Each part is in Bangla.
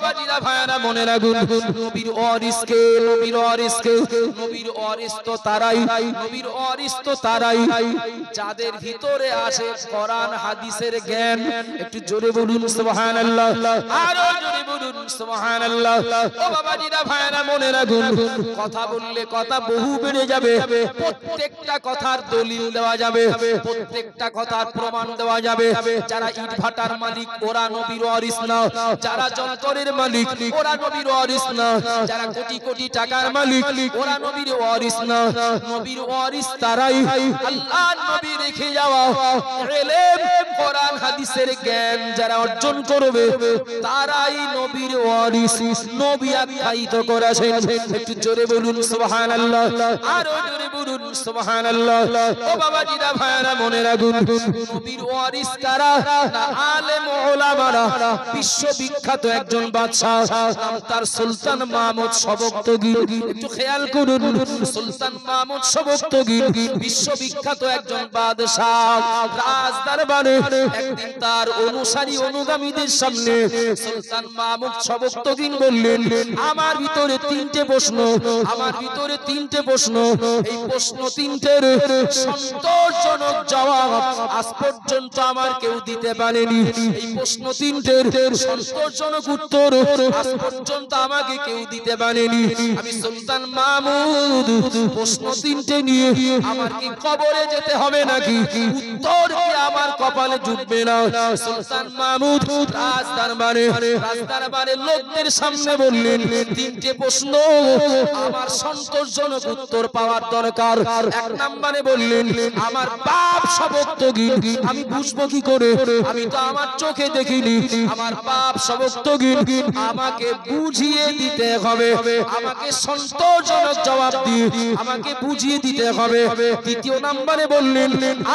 বাবাজিরা ভাইরা মনে রাখুন, নবীর ওয়ারিসকে, নবীর ওয়ারিসকে, নবীর ওয়ারিস তো তারাই, নবীর ওয়ারিস তো তারাই যাদের ভিতরে আসে কোরআন হাদিসের জ্ঞান। একটু জোরে বলুন সুবহানাল্লাহ, আরো জোরে বলুন সুবহানাল্লাহ। ও বাবাজিরা ভাইরা মনে রাখুন, কথা বললে কথা বহু বেড়ে যাবে, প্রত্যেকটা কথার দলিল দেওয়া যাবে, প্রত্যেকটা কথার প্রমাণ দেওয়া যাবে। যারা ইট ভাটার মালিক ওরা নবীর ওয়ারিস না, যারা যন্ত্রের মালিক ওরা নবীর ওয়ারিস না, যারা কোটি কোটি টাকার মালিক ওরা নবীর ওয়ারিস না। নবীর ওয়ারিস তারাই আল্লাহর নবী রেখে যাওয়া ইলম কোরআন হাদিসের জ্ঞান যারা অর্জন করবে তারাই নবীর ওয়ারিস। নবী আখ্যায়িত করেছেন। একটু জোরে বলুন সুবহানাল্লাহ, আরো জোরে বলুন সুবহানাল্লাহ। ও বাবাজিরা ভাইরা মনে রাখুন, নবীর ওয়ারিস কারা না আলেম ওলামারা। বিশ্ববিখ্যাত একজন বাদশা, নাম তার সুলতান মাহমুদ সবকতগী। একটু খেয়াল করুন, সুলতান মাহমুদ সবকতগী বিশ্ববিখ্যাত একজন বাদশা। রাজ দরবারে একদিন তার অনুসারী অনুগামীদের সামনে সুলতান মাহমুদ সবকতগী বললেন, আমার ভিতরে তিনটে প্রশ্ন, আমার ভিতরে তিনটে প্রশ্ন, এই প্রশ্ন তিনটের সন্তোষজনক জবাব আজ পর্যন্ত আমার কেউ দিতে পারেনি। এই প্রশ্ন তিনটের সন্তোষজনক উত্তর আজ পর্যন্ত আমাকে কেউ দিতে পারেনি। আমি সুলতান মাহমুদ প্রশ্ন তিনটে নিয়ে আমার কি কবরে যেতে হবে নাকি? উত্তর কি আমার কপালে জুটবে না? সুলতান মাহমুদ রাজ দরবারে লোকদের সামনে বললেন, তিনটে প্রশ্ন আমার সন্তোষজনক উত্তর পাওয়ার দরকার। এক নম্বরে বললেন, আমার বাপ সবকতগী, আমি বুঝবো কি করে? আমি তো আমার চোখে দেখিনি। আমার বাপ সবকতগী, আমাকে বুঝিয়ে দিতে হবে, আমাকে সন্তোষজনক জবাব দিয়ে আমাকে বুঝিয়ে দিতে হবে। দ্বিতীয় নম্বরে বললেন,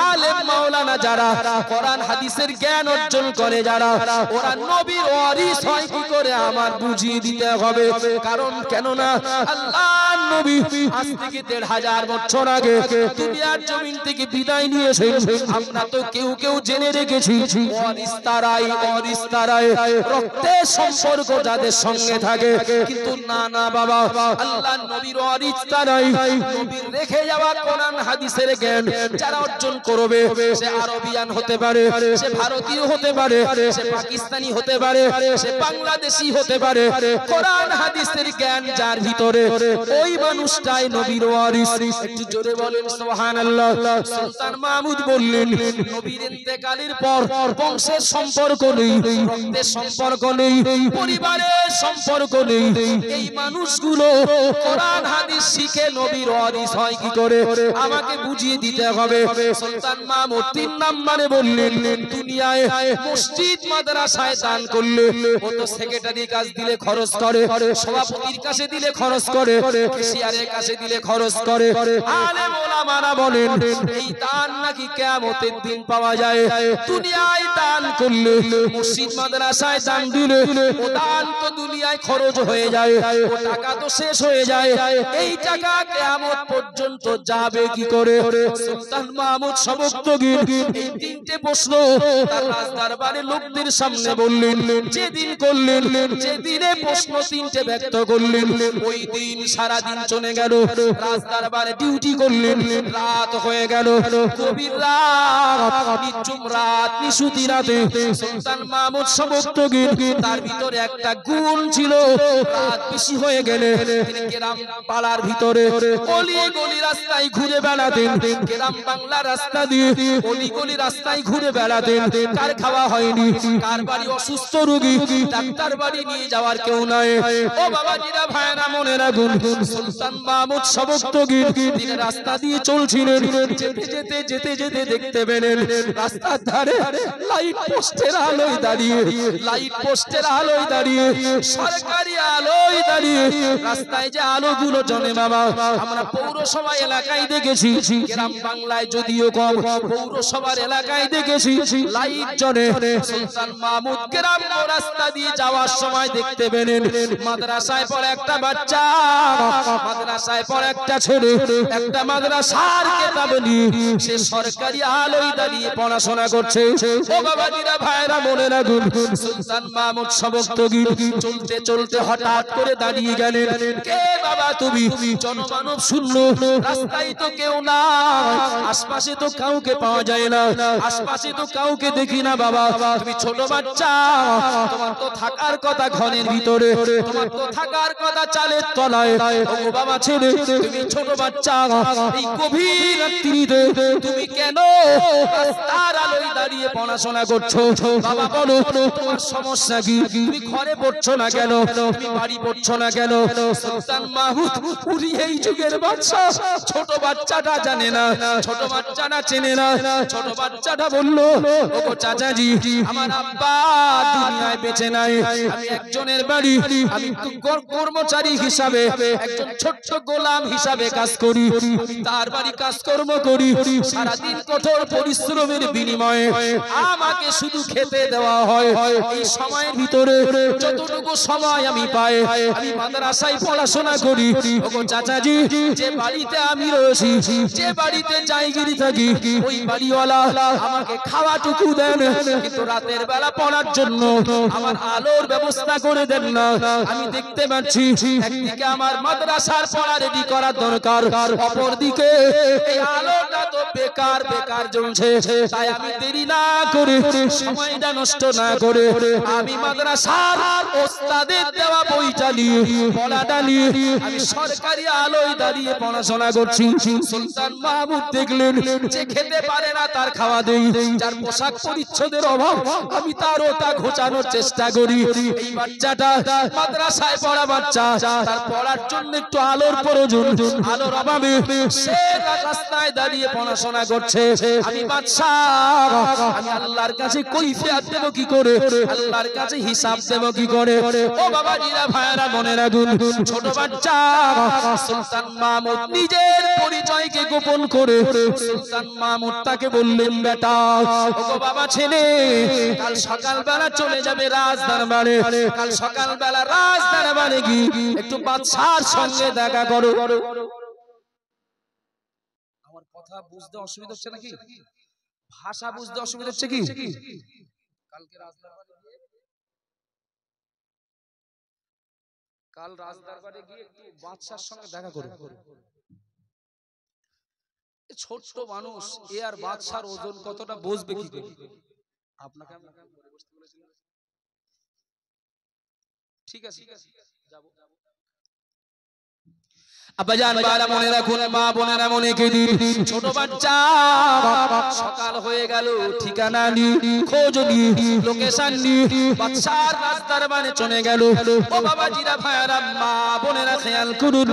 আলেম মাওলানা যারা কোরআন হাদিসের জ্ঞান অর্জন করে যারা, ওরা নবীর ওয়ারিস হয় কি করে আমার বুঝিয়ে দিতে হবে। কারণ কেননা আল্লাহর নবী আজ থেকে ১৫০০ বছর আগে দুনিয়ার জমিন থেকে বিদায় নিয়েছেন। আমরা তো কেউ কেউ জেনে রেখেছি ওয়ারিস তারাই, ওয়ারিস তারাই, রক্তের সম্পর্ক যাদের সঙ্গে থাকে। কিন্তু না না বাবা, আল্লাহর নবীর ওয়ারিস তারাই, নবীর রেখে যাওয়া কোরআন হাদিসের জ্ঞান যারা অর্জন করবে, সে আরবিয়ান হতে পারে, সে ভারতীয় হতে পারে, সে পাকিস্তানি হতে পারে, সে বাংলাদেশি হতে পারে, কোরআন হাদিসের জ্ঞান যার ভিতরে, ওই মানুষটাই নবীর ওয়ারিস। একটু জোরে বলেন সুবহানাল্লাহ। সুলতান মাহমুদ বললেন, নবীর ইন্তেকালের পর বংশের সম্পর্ক নেই, রক্তের সম্পর্ক নেই, পরিবারের সম্পর্ক নেই। এই মানুষগুলো কোরআন হাদিস শিখে নবীর ওয়ারিস হয় কি করে আমাকে বুঝিয়ে দিতে হবে। সুলতান মাহমুদ ৩ নম্বরে বললেন, দুনিয়ায় মসজিদ মাদ্রাসায় দান করলে ও তো সেক্রেটারি কাজ দিলে খরচ করে, সভাপতির কাছে দিলে খরচ করে, কেশিয়ারের কাছে দিলে খরচ করে। আলেম ওলামারা বলেন, এই দান নাকি কিয়ামতের দিন পাওয়া যায়। দুনিয়ায় দান করলে, মসজিদ মাদ্রাসায় দান দিলে ও দান তো দুনিয়ায় খরচ হয়ে যায়, ও টাকা তো শেষ হয়ে যায়। এই টাকা কিয়ামত পর্যন্ত যাবে কি করে? সুলতান মাহমুদ সবকতগী এই তিনটে প্রশ্ন তার রাজ দরবারে লোকদের সামনে বললেন। যেদিন করলেন, যেদিনে প্রশ্ন তিনটে ব্যক্ত করলেন, ওই দিন সারা দিন চলে গেল। রাজ দরবারে ডিউটি করলেন, রাত হয়ে গেল, গভীর রাত, নিঝুম রাত, নিশুতি রাতে সুলতান মাহমুদ সবকতগী তার ভিতরে একটা গুণ ছিল, রাত বেশি হয়ে গেলে তিনি গ্রাম পাড়ার ভিতরে গলি গলি রাস্তায় ঘুরে বেড়াতেন। গ্রাম বাংলা রাস্তা দিয়ে গলি গলি রাস্তায় ঘুরে বেড়াতেন। কার খাওয়া হয়নি, কার বাড়ি অসুস্থ রোগী, ডাক্তার বাড়ি নিয়ে যাওয়ার কেউ নাই। ও বাবাজিরা ভাইরা মনে রাখুন, সুলতান মাহমুদ সবকতগী তিনি রাস্তা দিয়ে চলছিলেন। যেতে যেতে যেতে যেতে দেখতে পেলেন রাস্তার ধারে লাইট পোস্টের আলোয় দাঁড়িয়ে, লাইট পোস্টের আলোয় দাঁড়িয়ে, সরকারি আলোয় দাঁড়িয়ে, রাস্তায় যে আলোগুলো জ্বলে বাবা, আমরা পৌরসভা এলাকায় দেখেছি, গ্রাম বাংলায় যদিও কম, পৌরসভার এলাকায় দেখেছি লাইট জ্বলে। সুলতান মাহমুদ গ্রাম রাস্তা দিয়ে যাওয়ার সময় দেখতে পেলেন মাদ্রাসায় পড়ে একটা বাচ্চা, মাদ্রাসায় পড়ে একটা ছেলে, একটা মাদ্রাসার কিতাব নিয়ে সে সরকারি আলোয় দাঁড়িয়ে পড়াশোনা করছে। ও বাবাজিরা ভাইরা মনে রাখুন, সুলতান মাহমুদ সবকতগী চলতে চলতে হঠাৎ করে দাঁড়িয়ে গেলেন। কে বাবা তুমি? জনমানব শূন্য, রাস্তায় তো কেউ না, আশপাশে তো কাউকে পাওয়া যায় না, আশপাশে তো কাউকে দেখি না বাবা। তুমি ছোট বাচ্চা, তোমার তো থাকার কথা ঘরের ভিতরে, তোমার তো থাকার কথা চালের তলায়। ও বাবা ছেলে, তুমি ছোট বাচ্চা, এই গভীর রাত্রিতে তুমি কেন রাস্তার আলোয় দাঁড়িয়ে পড়াশোনা করছো? বাবা বলো, তোমার সমস্যা কি? তুমি ঘরে পড়ছো না কেন? তুমি বাড়ি পড়ছো না কেন? সুলতান মাহমুদ উনি এই যুগের বাদশা। ছোট বাচ্চাটা জানে না, ছোট বাচ্চাটা চেনে না। ছোট বাচ্চাটা বললো, ওগো চাচাজি, আমার আব্বা দুনিয়ায় বেঁচে নাই। আমি একজনের বাড়ি, আমি কর্মচারী হিসাবে, একজন ছোট্ট গোলাম হিসাবে কাজ করি। আমি তার বাড়ি কাজকর্ম করি, সারাদিন কঠোর পরিশ্রমের বিনিময়ে আমাকে শুধু খেতে দেওয়া হয়। এই সময়ের ভিতরে যতটুকু সময় আমি পাই, আমি মাদ্রাসায় পড়াশোনা করি। ওগো চাচাজি, যে বাড়িতে আমি রয়েছি, যে বাড়িতে জায়গিরি থাকি, ওই বাড়িওয়ালা আমাকে খাওয়াটুকু দেন, কিন্তু রাতের বেলা পড়ার জন্য আমার আলোর ব্যবস্থা করে দেন না। আমি দেখতে পাচ্ছি একদিকে আমার মাদ্রাসার পড়া রেডি করা দরকার, অপরদিকে এই আলোটা তো বেকার বেকার জ্বলছে। তাই আমি দেরি না করে, সময়টা নষ্ট না করে, আমি মাদ্রাসার ওস্তাদের দেওয়া বইটা নিয়ে, পড়াটা নিয়ে আমি সরকারি আলোয় দাঁড়িয়ে পড়াশোনা করছি। সুলতান মাহমুদ দেখলেন যে খেতে পারে না তার খাওয়া দেই, যার পোশাক পরিচ্ছদের অভাব আমি তার ওটা ঘোচানোর চেষ্টা করি। এই বাচ্চাটা মাদ্রাসায় পড়া বাচ্চা, তার পড়ার জন্য একটু আলোর প্রয়োজন, আলোর অভাবে সে রাস্তায় দাঁড়িয়ে পড়াশোনা করছে। আমি বাদশা, আমি আল্লাহর কাছে কৈফিয়ত দেব কি করে? আল্লাহর কাছে হিসাব দেব কি করে? ও বাবা জিরা ভাইরা বোনেরা, ছোট বাচ্চা সুলতান মাহমুদ নিজের পরিচয়কে গোপন করে সুলতান মাহমুদ তাকে বললেন, বেটা, ওগো বাবা ছেলে, কাল সকালবেলা চলে যাবে রাজ দরবারে। কাল সকালবেলা রাজ দরবারে গিয়ে একটু বাদশার সঙ্গে দেখা করো। আমার কথা বুঝতে অসুবিধা হচ্ছে নাকি? ভাষা বুঝতে অসুবিধা হচ্ছে কি? কালকে রাজ দরবারে গিয়ে, কাল রাজ দরবারে গিয়ে একটু বাদশার সঙ্গে দেখা করো। ছোট্ট মানুষ, এ আর বাদশার ওজন কতটা বুঝবে কি করে? আপনাকে ঠিক আছে, যাবো। আব্বাজান বারা মনে রাখুন, মা বোনেরা মনে কেদি, ছোট বাচ্চা সকাল হয়ে গেল, ঠিকানা নি, খোঁজ নি, লোকেশন নি, বাদশার রাস্তার মানে চলে গেল। ও বাবা জিরা ভাইরা, মা বোনেরা খেয়াল করুন,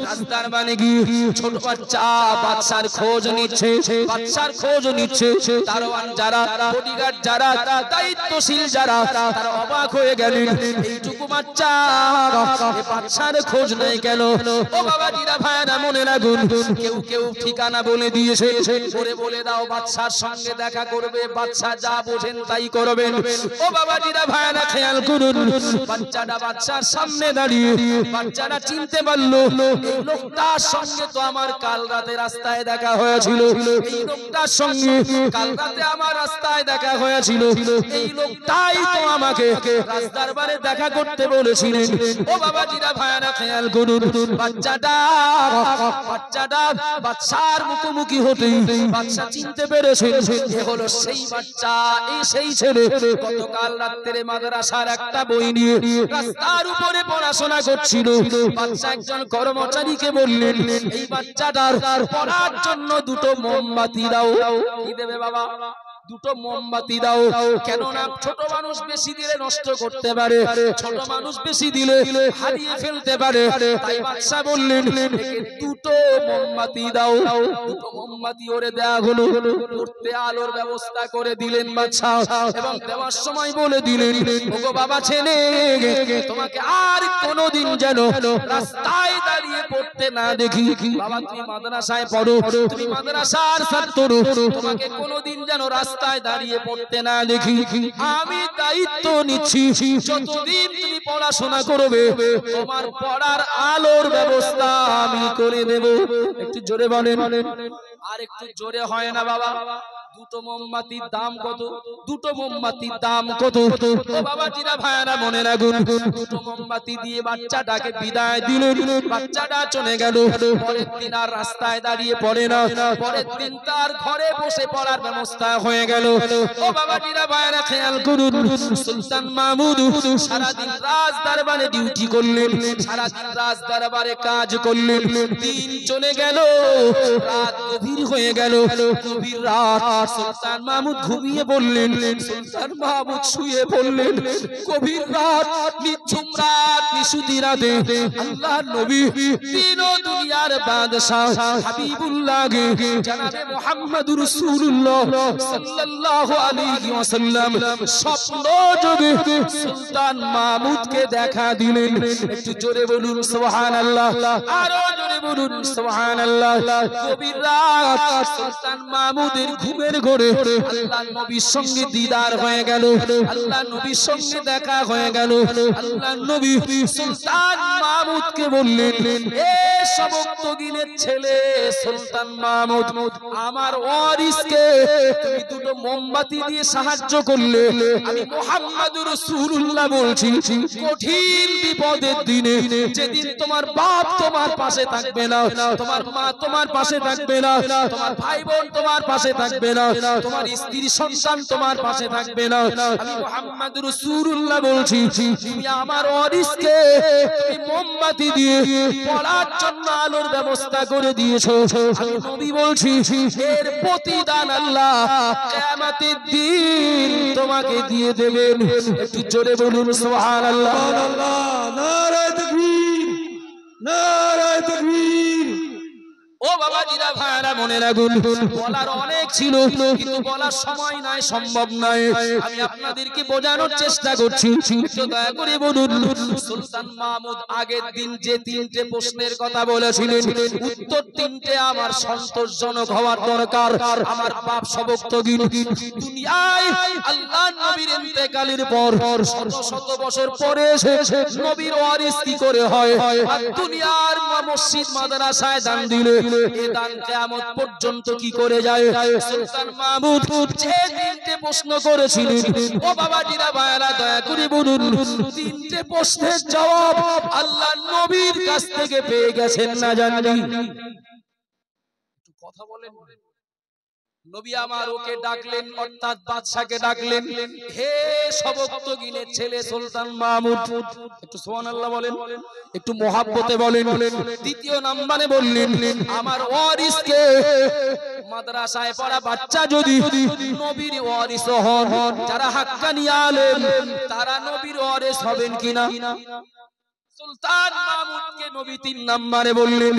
রাস্তার মানে গিয়ে ছোট বাচ্চা বাদশার খোঁজ নিচ্ছে, বাদশার খোঁজ নিচ্ছে। দারোয়ান যারা, বডিগার্ড যারা, দায়িত্বশীল যারা, তারা অবাক হয়ে গেলেন, এইটুকু বাচ্চা বাদশার খোঁজ নেই কেন? ও বাবা জিরা ভাইরা মনে রাখুন, কেউ কেউ ঠিকানা বলে দিয়েছে, বলে দাও বাদশার সঙ্গে দেখা করবে, বাদশা যা বোঝেন তাই করবেন। ও বাবা জিরা ভাইরা খেয়াল করুন, বাচ্চাটা বাদশার সামনে দাঁড়িয়ে, বাচ্চাটা চিনতে পারলো, এই লোকটার সঙ্গে তো আমার কাল রাতে রাস্তায় দেখা হয়েছিল, এই লোকটার সঙ্গে কাল রাতে আমার রাস্তায় দেখা হয়েছিল, এই লোকটাই তো আমাকে রাজদরবারে দেখা করতে বলেছিলেন। ও বাবা জিরা ভাইরা খেয়াল করুন, বাচ্চাটা বাদশার মুখোমুখি হতেই বাদশা চিনতে পেরেছে, এ হলো সেই বাচ্চা, এই সেই ছেলে গতকাল রাত্রে মাদ্রাসার একটা বই নিয়ে রাস্তার উপরে পড়াশোনা করছিল। বাদশা একজন কর্মচারীকে বললেন, এই বাচ্চাটার পড়ার জন্য দুটো মোমবাতি দাও। কি দেবে বাবা? দুটো মোমবাতি দাও। কেননা ছোট মানুষ বেশি দিলে নষ্ট করতে পারে, ছোট মানুষ বেশি দিলে হারিয়ে ফেলতে পারে। তাই বাদশা বললেন, দুটো মোমবাতি দাও। দুটো মোমবাতি ওরে দেয়া হলো, পড়তে আলোর ব্যবস্থা করে দিলেন বাদশা, এবং দেওয়ার সময় বলে দিলেন, ওগো বাবা ছেলে, তোমাকে আর কোনোদিন যেন রাস্তায় দাঁড়িয়ে পড়তে না দেখি। বাবা তুমি মাদ্রাসায় পড়ো, তুমি মাদ্রাসার ছাত্র, তোমাকে কোনোদিন যেন রাস্তায় দাঁড়িয়ে পড়তে না দেখি। আমি দায়িত্ব নিচ্ছি, যতদিন তুমি পড়াশোনা করবে, তোমার পড়ার আলোর ব্যবস্থা আমি করে দেব। একটু জোরে বলেন। আর একটু জোরে হয় না বাবা? দুটো মোমবাতির দাম কত? দুটো মোমবাতির দাম কত? ও বাবাজিরা ভাইরা মনে রাখুন, দুটো মোমবাতি দিয়ে বাচ্চাটাকে বিদায় দিলেন, বাচ্চাটা চলে গেল। পরের দিন আর রাস্তায় দাঁড়িয়ে পড়ে না, পরের দিন তার ঘরে বসে পড়ার ব্যবস্থা হয়ে গেল। ও বাবাজিরা ভাইরা খেয়াল করুন, সুলতান মাহমুদ সারাদিন রাজ দরবারে ডিউটি করলেন, সারাদিন রাজ দরবারে কাজ করলেন। দিন চলে গেল, রাত গভীর হয়ে গেল। গভীর রাত সুলতান মাহমুদ ঘুমিয়ে পড়লেন, সুলতান মাহমুদ শুয়ে পড়লেন। গভীর রাত, নিঝুম রাত, নিশুতি রাতে আল্লাহর নবী তিন দুনিয়ার বাদশা হাবিবুল্লাহ জনাবে মুহাম্মদুর রাসূলুল্লাহ সাল্লাল্লাহু আলাইহি ওয়াসাল্লাম স্বপ্ন যোগে সুলতান মাহমুদকে দেখা দিলেন। একটু জোরে বলুন সুবহানাল্লাহ, আরো জোরে বলুন সুবহানাল্লাহ। গভীর রাত সুলতান মাহমুদের ঘুমের ঘরে আল্লাহর নবীর সঙ্গে দিদার হয়ে গেল, আল্লাহর নবীর সঙ্গে দেখা হয়ে গেল। আল্লাহর নবী সুলতান মাহমুদকে বললেন, এ সবক্তগিনের ছেলে সুলতান মাহমুদ, আমার ওয়ারিসকে তুমি দুটো মোমবাতি দিয়ে সাহায্য করলে। আমি মুহাম্মদুর রাসূলুল্লাহ বলছি, কঠিন বিপদের দিনে, যেদিন তোমার বাপ তোমার পাশে থাকবে না, তোমার মা তোমার পাশে থাকবে না, তোমার ভাই বোন তোমার পাশে থাকবে না, তোমার স্ত্রী সন্তান তোমার পাশে থাকবে না, আমি মুহাম্মদুর রাসূলুল্লাহ বলছি, তুমি আমার ওয়ারিসকে তুমি মোমবাতি দিয়ে পড়ার জন্য আলোর ব্যবস্থা করে দিয়েছো। আমি নবী বলছি, এর প্রতিদান আল্লাহ কিয়ামতের দিন তোমাকে দিয়ে দেবেন। একটু জোরে বলুন সুবহানাল্লাহ। নারায়ে তাকবীর, নারায়ে তাকবীর। ও বাবাজিরা ভাইরা মনে রাখুন, বলার অনেক ছিল কিন্তু বলার সময় নাই, সম্ভব নয়। আমি আপনাদেরকে বোঝানোর চেষ্টা করছি, একটু দয়া করে বলুন। সুলতান মাহমুদ আগের দিন যে তিনটে প্রশ্নের কথা বলেছিলেন, উত্তর তিনটে আমার সন্তোষজনক হওয়ার দরকার। আমার বাপ সবক্তগীন দুনিয়ায় আল্লাহর নবীর ইন্তেকালের পর শত শত বছর পরে এসে নবীর ওয়ারিস কি করে হয়? আর দুনিয়ার মসজিদ মাদ্রাসায় দান দিলে এ দান কিয়ামত পর্যন্ত কি করে যায়? সুলতান মাহমুদ যে তিনটে প্রশ্ন করেছিলেন, ও বাবাজিরা ভাইরা দয়া করে বলুন, তিনটে প্রশ্নের জবাব আল্লাহর নবীর কাছ থেকে পেয়ে গেছেন না জানি? একটু কথা বলেন। নবী আমার ওকে ডাকলেন, অর্থাৎ বাদশাকে ডাকলেন, হে সবক্তগিনের ছেলে সুলতান মাহমুদ, একটু সুবহানাল্লাহ বলেন, একটু মহাব্বতে বলেন। দ্বিতীয় নম্বরে বললেন, আমার ওয়ারিসকে মাদ্রাসায় পড়া বাচ্চা যদি নবীর ওয়ারিস হন, যারা হাক্কানি আলেম তারা নবীর ওয়ারিস হবেন কিনা? সুলতান মাহমুদকে নবী তিন নম্বরে বললেন,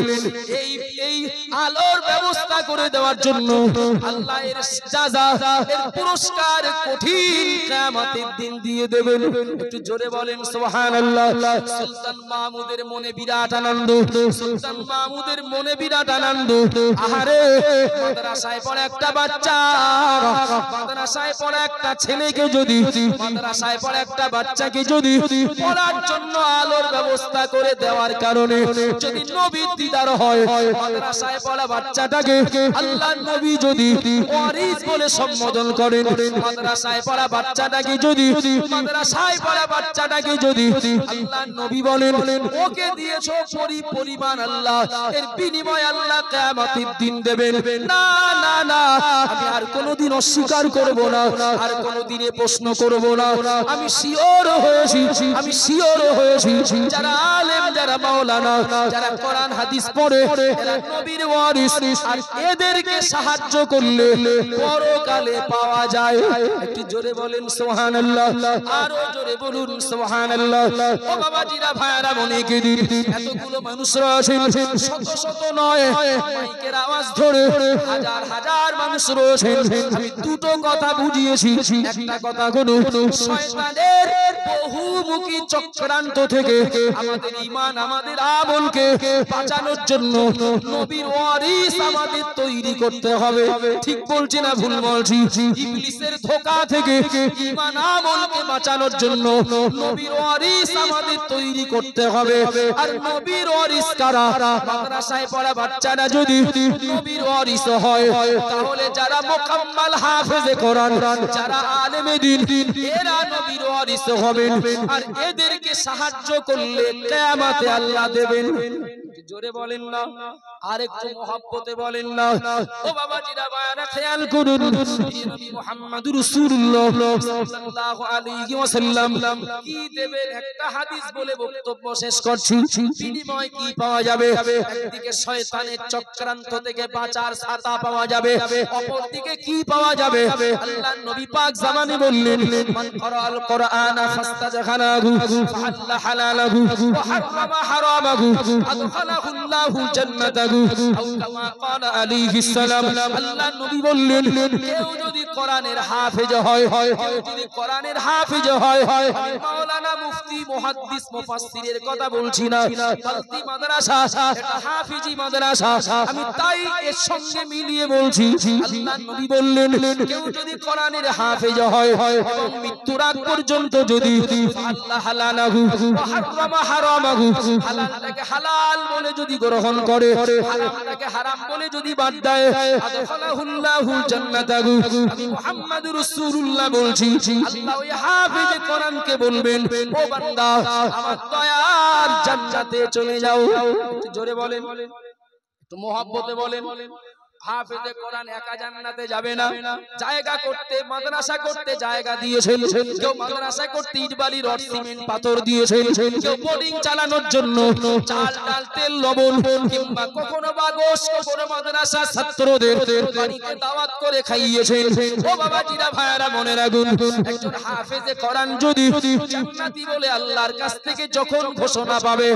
এই আলোর ব্যবস্থা করে দেওয়ার জন্য আল্লাহ এর জাযা, এর পুরস্কার কঠিন কিয়ামতের দিন দিয়ে দেবেন। একটু জোরে বলেন সুবহানাল্লাহ। সুলতান মাহমুদের মনে বিরাট আনন্দ, সুলতান মাহমুদের মনে বিরাট আনন্দ। আহারে, মাদ্রাসায় পড়া একটা বাচ্চা, মাদ্রাসায় পড়া একটা ছেলেকে যদি, মাদ্রাসায় পড়া একটা বাচ্চাকে যদি পড়ার জন্য আলোর ব্যবস্থা করে দেওয়ার কারণে যদি নবীর দিদার হয়, মাদ্রাসায় পড়া বাচ্চাটাকে আল্লাহর নবী যদি ওয়ারিস বলে সম্বোধন করেন, মাদ্রাসায় পড়া বাচ্চাটাকে যদি, মাদ্রাসায় পড়া বাচ্চাটাকে যদি আল্লাহর নবী বলেন, ওকে দিয়েছো পরিমাণ আল্লাহ, এর বিনিময়ে আল্লাহ কিয়ামতের দিন দেবেন। না না না, আমি আর কোনোদিন অস্বীকার করব না, আর কোনোদিনে প্রশ্ন করব না। আমি শিওর হয়েছি, আমি শিওর হয়েছি, যারা আলেম, যারা মাওলানা, যারা কোরআন হাদিস পড়ে, এরা নবীর ওয়ারিস, আর এদেরকে সাহায্য করলে পরকালে পাওয়া যায়। একটু জোরে বলেন সুবহানাল্লাহ, আরো জোরে বলুন সুবহানাল্লাহ। ও বাবাজিরা ভাইরা মনে করে এতগুলো মানুষরা আছেন, শত শত নয়, মাইকের আওয়াজ ধরে হাজার হাজার মানুষ রয়েছেন। আমি দুটো কথা বুঝিয়েছি। একটা কথা হলো, শয়তানের বহুমুখী চক্রান্ত থেকে আমাদের ঈমান ইমান আমাদের আমলকে বাঁচানোর জন্য নবীর ওয়ারিস আমাদের তৈরি করতে হবে। ঠিক বলছি না ভুল বলছি? ইবলিসের ধোঁকা থেকে ইমান আমলকে বাঁচানোর জন্য নবীর ওয়ারিস আমাদের তৈরি করতে হবে। আর নবীর ওয়ারিস কারা? মাদ্রাসায় পড়া বাচ্চারা যদি নবীর ওয়ারিস হয়, তাহলে যারা মুকাম্মাল হাফেজে কোরআন, যারা আলেমে দ্বীন, এরা নবীর ওয়ারিস হবেন। আর এদেরকে সাহায্য করলে কিয়ামতে আল্লাহ দেবেন। জোরে বলেন না, আর একটু মহব্বতে বলেন না। ও বাবাজিরা ভাইরা খেয়াল করুন, নবী মুহাম্মদুর রাসূলুল্লাহ সাল্লাল্লাহু আলাইহি ওয়াসাল্লাম কি দেবেন একটা হাদিস বলে বক্তব্য শেষ করছি। বিনিময় কি পাওয়া যাবে? একদিকে শয়তানের চক্রান্ত থেকে বাঁচার ছাতা পাওয়া যাবে, অপরদিকে কি পাওয়া যাবে? আল্লাহর নবী পাক জামানে বললেন, মান ক্বারাআল কুরআনা ফাস্তাজখানাহু ফাহাল্লা হালালাহু ওয়া হারামা হারামাহু আদখালাহুল্লাহু জান্নাতাহু আও কামা ক্বালা আলাইহিস সালাম। আল্লাহর নবী বললেন, কেউ যদি কোরআনের হাফেজ হয়, কেউ যদি কোরআনের হাফেজ হয়, মাওলানা মুফতি মুহাদ্দিস মুফাসসিরের কথা বলছি না, বালতি মাদ্রাসা এটা হাফিজি মাদ্রাসা, আমি তাই এর সঙ্গে মিলিয়ে বলছি। আল্লাহর নবী বললেন, কেউ যদি কোরআনের হাফেজ হয় এবং মৃত্যুর আগ পর্যন্ত যদি আল্লাহ হালালাহু ওয়া হারামা হারামাহু, হালালটাকে হালাল বলে যদি গ্রহণ করে, হারামটাকে হারাম বলে যদি বাদ দেয়, আদখালাহুল্লাহু জান্নাতাহু। আমি মুহাম্মদুর রাসূলুল্লাহ বলছি, আল্লাহ ওই হাফেজে কোরআনকে বলবেন, ও বান্দা আমার দয়ার জান্নাতে চলে যাও। একটু জোরে বলেন, একটু মহব্বতে বলেন। হাফেজে কোরআন একা জান্নাতে যাবে না, জায়গা করতে মাদ্রাসা করতে জায়গা দিয়েছেন, কেউ মাদ্রাসা করতে ইট বালি রড সিমেন্ট পাথর দিয়েছেন, কেউ বোর্ডিং চালানোর জন্য চাল ডাল তেল লবণ কিংবা কখনো বা গোশত, কখনো মাদ্রাসা ছাত্রদের বাড়িতে দাওয়াত করে খাইয়েছেন। ও বাবাজিরা ভাইরা মনে রাখুন, একজন হাফেজে কোরআন যদি জান্নাতি বলে আল্লাহর কাছ থেকে যখন ঘোষণা পাবে,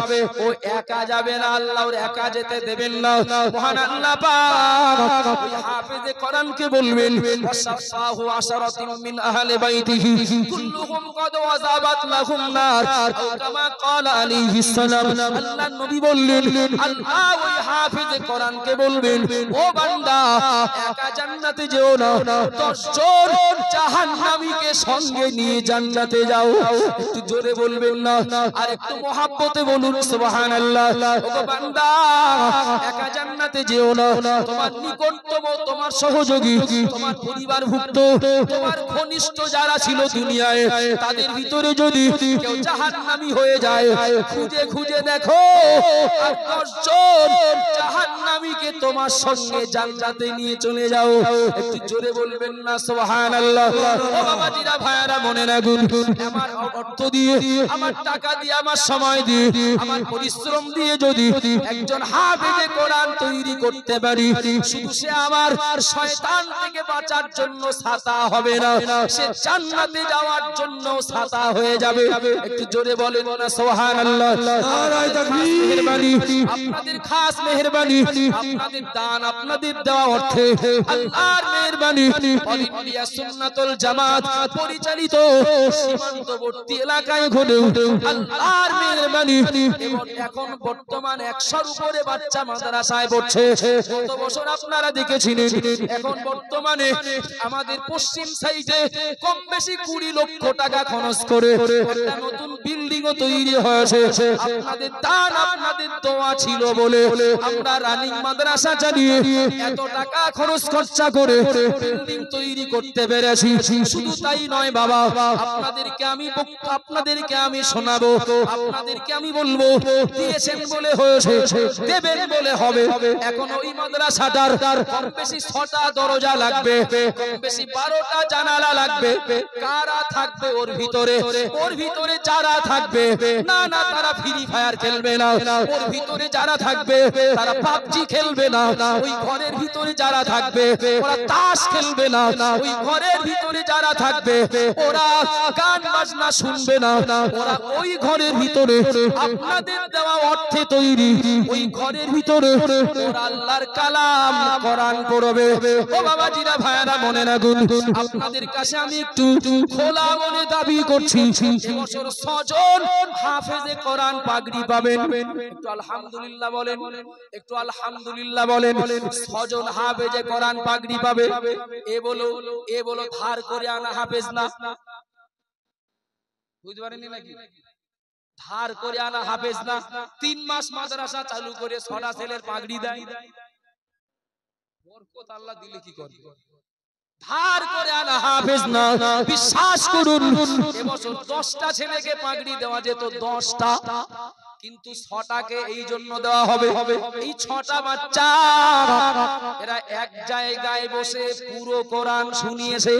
ও একা যাবে না, আল্লাহ ওর একা যেতে দেবেন না। মহান আল্লাহ পাক ওই হাফেজে কোরআনকে বলবেন, ওয়াসাফাহু আশরাতিন মিন আহলি বাইতিহি কুল্লুহুম কদ ওয়াজাবাত লাহুম নার আও কামা ক্বালা আলাইহিস সালাম। আল্লাহর নবী বললেন, আল্লাহ ওই হাফেজে কোরআনকে বলবেন, ও বান্দা একা জান্নাতে যেও না, 10 জন জাহান্নামীকে সঙ্গে নিয়ে জান্নাতে যাও। একটু জোরে বলবেন না, আর একটু মহব্বতে বলুন সুবহানাল্লাহ। ও বান্দা একা জান্নাতে যেও না, তোমার নিকটতম, তোমার সহযোগী, তোমার পরিবারভুক্ত, তোমার ঘনিষ্ঠ যারা ছিল দুনিয়ায়, তাদের ভিতরে যদি কেউ জাহান্নামী হয়ে যায়, খুঁজে খুঁজে দেখো, আর 10 জন জাহান্নামীকে তোমার সঙ্গে জান্নাতে নিয়ে চলে যাও। একটু জোরে বলবেন না সুবহানাল্লাহ। ও বাবাজিরা ভাইরা মনে রাখুন, আমার অর্থ দিয়ে, আমার টাকা দিয়ে, আমার সময় দিয়ে, আমার পরিশ্রম দিয়ে যদি একজন হাফেজে কোরআন তৈরি করতে পারি, শুধু সে আমার শয়তান থেকে বাঁচার জন্য ছাতা হবে না, সে জান্নাতে যাওয়ার জন্য ছাতা হয়ে যাবে। একটু জোরে বলেন না সুবহানাল্লাহ। নারায়ে তাকবীর। মেহেরবানি, আপনাদের খাস মেহেরবানি, আপনাদের দান, আপনাদের দেওয়া অর্থে আল্লাহর মেহেরবানি, অল ইন্ডিয়া সুন্নাতুল জামাত পরিচালিত সীমান্তবর্তী এলাকায় ঘটেও আল্লাহর মেহেরবানি, এবং এখন বর্তমান 100-র উপরে বাচ্চা মাদ্রাসায় পড়ছে। গত বছর আপনারা দেখেছিলেন, এখন বর্তমানে আমাদের পশ্চিম সাইডে কম বেশি 20 লক্ষ টাকা খরচ করে একটা নতুন বিল্ডিংও তৈরি হয়েছে। আপনাদের দান, আপনাদের দোয়া ছিল বলে আমরা রানিং মাদ্রাসা চালিয়ে এত টাকা খরচ খরচা করে বিল্ডিং তৈরি করতে পেরেছি। শুধু তাই নয় বাবা, আপনাদেরকে আমি শোনাবো, আপনাদেরকে আমি বলবো, দিয়েছেন বলে হয়েছে, দেবেন বলে হবে। এখন ওই মাদ্রাসাটার কম বেশি 6টা দরজা লাগবে, কম বেশি 12টা জানালা লাগবে। কারা থাকবে ওর ভিতরে? ওর ভিতরে যারা থাকবে, না না তারা ফ্রি ফায়ার খেলবে না। ওর ভিতরে যারা থাকবে তারা পাবজি খেলবে না। ওই ঘরের ভিতরে যারা থাকবে ওরা তাস খেলবে না। ওই ঘরের ভিতরে যারা থাকবে ওরা গান বাজনা শুনবে না। ওরা ওই ঘরের ভিতরে আপনাদের দেওয়া অর্থে তৈরি ওই ঘরের ভিতরে ওরা আল্লাহর কালাম কোরআন পড়বে। ও বাবাজিরা ভাইরা মনে রাখুন, আপনাদের কাছে আমি একটু খোলা মনে দাবি করছি, এবছর 6 জন হাফেজে কোরআন পাগড়ি পাবেন। একটু আলহামদুলিল্লাহ বলেন, একটু আলহামদুলিল্লাহ বলেন। 6 জন হাফেজে কোরআন পাগড়ি পাবে। এ বলো ধার করে আনা হাফেজ না, বুঝতে পারেননি নাকি? ধার করে আনা হাফেজ না। 3 মাস মাদ্রাসা চালু করে 6টা ছেলের পাগড়ি দেয়। বরকত আল্লাহ দিলে কি করবে? ধার করে আনা হাফেজ না। বিশ্বাস করুন, এবছর 10টা ছেলেকে পাগড়ি দেওয়া যেত, 10টা, কিন্তু 6টাকে এই জন্য দেওয়া হবে, এই 6টা বাচ্চা এরা এক জায়গায় বসে পুরো কোরআন শুনিয়েছে।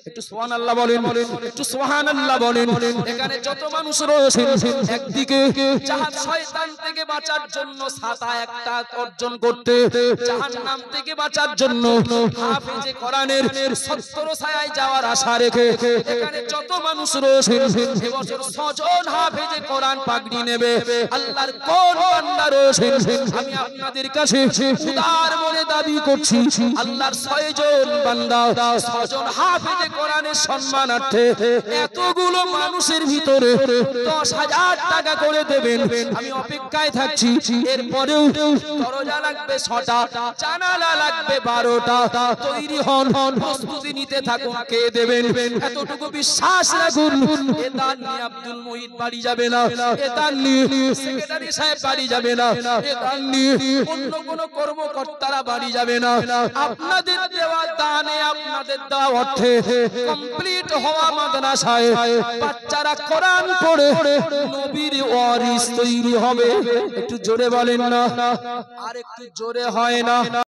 একটু সুবহানাল্লাহ বলেন, একটু সুবহানাল্লাহ বলেন। এখানে যত মানুষ রয়েছে, একদিকে জাহান শয়তান থেকে বাঁচার জন্য ছাতা একটা অর্জন করতে, জাহান্নাম থেকে বাঁচার জন্য হাফেজে কোরআনের 70 ছায়ায় যাওয়ার আশা রেখে এখানে যত মানুষ রয়েছে, এবছর 6 জন হাফেজে কোরআন পাগড়ি নেবে। আল্লাহর কোন বান্দা রয়েছে, আমি আপনাদের কাছে উদার মনে দাবি করছি, আল্লাহর 6 জন বান্দা 6 জন হাফেজে কোরআনের সম্মানার্থে এতগুলো মানুষের ভিতরে 10,000 টাকা করে দেবেন। আমি অপেক্ষায় থাকছি। এরপরেও দরজা লাগবে 6টা, জানালা লাগবে 12টা। তৈরি হন, প্রস্তুতি নিতে থাকুন। কে দেবেন? এতটুকু বিশ্বাস রাখুন, এ দান নিয়ে আব্দুল মুহিত বাড়ি যাবে না, এ দান নিয়ে সেক্রেটারি সাহেব বাড়ি যাবে না, এ দান নিয়ে অন্য কোন কর্মকর্তারা বাড়ি যাবে না। আপনাদের দেওয়া দানে, আপনাদের দেওয়া অর্থে কমপ্লিট হওয়া মাদ্রাসায় বাচ্চারা কোরআন পড়ে নবীর ওয়ারিস তৈরি হবে। একটু জোরে বলেন না, আর একটু জোরে হয় না?